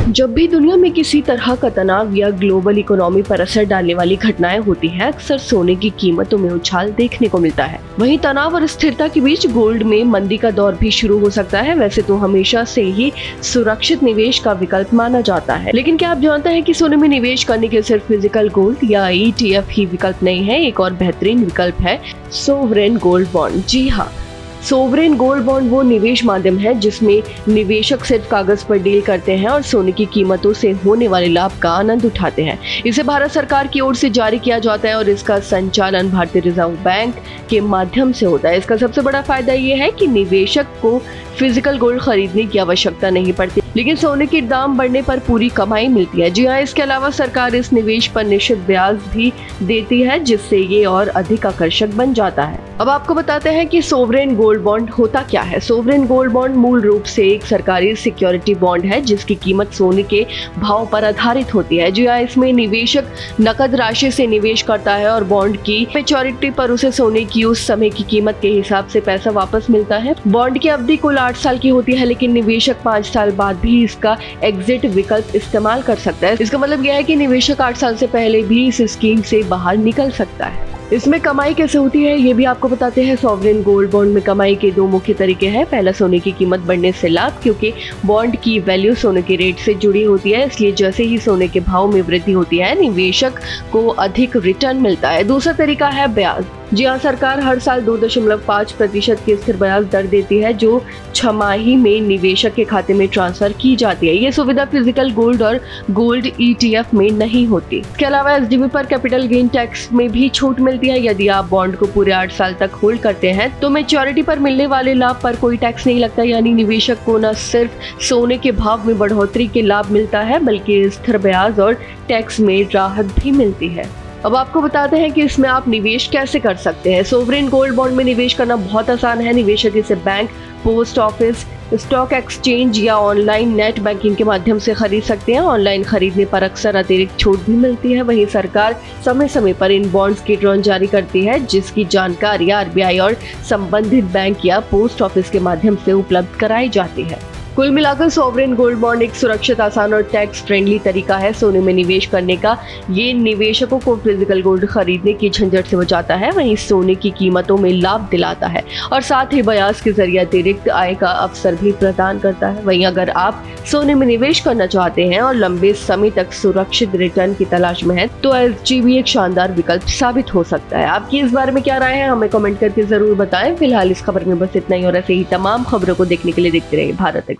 जब भी दुनिया में किसी तरह का तनाव या ग्लोबल इकोनॉमी पर असर डालने वाली घटनाएं होती हैं, अक्सर सोने की कीमतों में उछाल देखने को मिलता है। वहीं तनाव और स्थिरता के बीच गोल्ड में मंदी का दौर भी शुरू हो सकता है। वैसे तो हमेशा से ही सुरक्षित निवेश का विकल्प माना जाता है, लेकिन क्या आप जानते हैं कि सोने में निवेश करने के सिर्फ फिजिकल गोल्ड या ETF ही विकल्प नहीं है। एक और बेहतरीन विकल्प है सोवरेन गोल्ड बॉन्ड। जी हाँ, सोवरेन गोल्ड बॉन्ड वो निवेश माध्यम है जिसमें निवेशक सिर्फ कागज पर डील करते हैं और सोने की कीमतों से होने वाले लाभ का आनंद उठाते हैं। इसे भारत सरकार की ओर से जारी किया जाता है और इसका संचालन भारतीय रिजर्व बैंक के माध्यम से होता है। इसका सबसे बड़ा फायदा ये है कि निवेशक को फिजिकल गोल्ड खरीदने की आवश्यकता नहीं पड़ती, लेकिन सोने के दाम बढ़ने पर पूरी कमाई मिलती है। जी हाँ, इसके अलावा सरकार इस निवेश पर निश्चित ब्याज भी देती है, जिससे ये और अधिक आकर्षक बन जाता है। अब आपको बताते हैं कि सोवरेन गोल्ड बॉन्ड होता क्या है। सोवरेन गोल्ड बॉन्ड मूल रूप से एक सरकारी सिक्योरिटी बॉन्ड है जिसकी कीमत सोने के भाव पर आधारित होती है। जी हाँ, इसमें निवेशक नकद राशि से निवेश करता है और बॉन्ड की मैच्योरिटी पर उसे सोने की उस समय की कीमत के हिसाब से पैसा वापस मिलता है। बॉन्ड की अवधि कुल 8 साल की होती है, लेकिन निवेशक 5 साल बाद भी इसका एग्जिट विकल्प इस्तेमाल कर सकता है। इसका मतलब यह है कि निवेशक 8 साल से पहले भी इस स्कीम से बाहर निकल सकता है। इसमें कमाई कैसे होती है ये भी आपको बताते हैं। सॉवरेन गोल्ड बॉन्ड में कमाई के 2 मुख्य तरीके हैं। पहला, सोने की कीमत बढ़ने से लाभ, क्योंकि बॉन्ड की वैल्यू सोने के रेट से जुड़ी होती है, इसलिए जैसे ही सोने के भाव में वृद्धि होती है निवेशक को अधिक रिटर्न मिलता है। दूसरा तरीका है ब्याज। जी हाँ, सरकार हर साल 2.5% की स्थिर ब्याज दर देती है जो छमाही में निवेशक के खाते में ट्रांसफर की जाती है। ये सुविधा फिजिकल गोल्ड और गोल्ड ETF में नहीं होती। इसके अलावा SDB पर कैपिटल गेन टैक्स में भी छूट मिलती है। यदि आप बॉन्ड को पूरे 8 साल तक होल्ड करते हैं तो मैच्योरिटी पर मिलने वाले लाभ पर कोई टैक्स नहीं लगता, यानी निवेशक को न सिर्फ सोने के भाव में बढ़ोतरी के लाभ मिलता है बल्कि स्थिर ब्याज और टैक्स में राहत भी मिलती है। अब आपको बताते हैं कि इसमें आप निवेश कैसे कर सकते हैं। सोवरेन गोल्ड बॉन्ड में निवेश करना बहुत आसान है। निवेशक इसे bank, post office, stock exchange या ऑनलाइन नेट बैंकिंग के माध्यम से खरीद सकते हैं। ऑनलाइन खरीदने पर अक्सर अतिरिक्त छूट भी मिलती है। वहीं सरकार समय समय पर इन बॉन्ड्स की ड्रॉ जारी करती है, जिसकी जानकारी RBI और संबंधित बैंक या पोस्ट ऑफिस के माध्यम से उपलब्ध कराई जाती है। कुल मिलाकर सोवरेन गोल्ड बॉन्ड एक सुरक्षित, आसान और टैक्स फ्रेंडली तरीका है सोने में निवेश करने का। ये निवेशकों को फिजिकल गोल्ड खरीदने की झंझट से बचाता है, वहीं सोने की कीमतों में लाभ दिलाता है और साथ ही ब्याज के जरिए अतिरिक्त आय का अवसर भी प्रदान करता है। वहीं अगर आप सोने में निवेश करना चाहते हैं और लंबे समय तक सुरक्षित रिटर्न की तलाश में है तो SGB एक शानदार विकल्प साबित हो सकता है। आपकी इस बारे में क्या राय है, हमें कमेंट करके जरूर बताएं। फिलहाल इस खबर में बस इतना ही और ऐसे ही तमाम खबरों को देखने के लिए देखते रहिए भारत एक्स।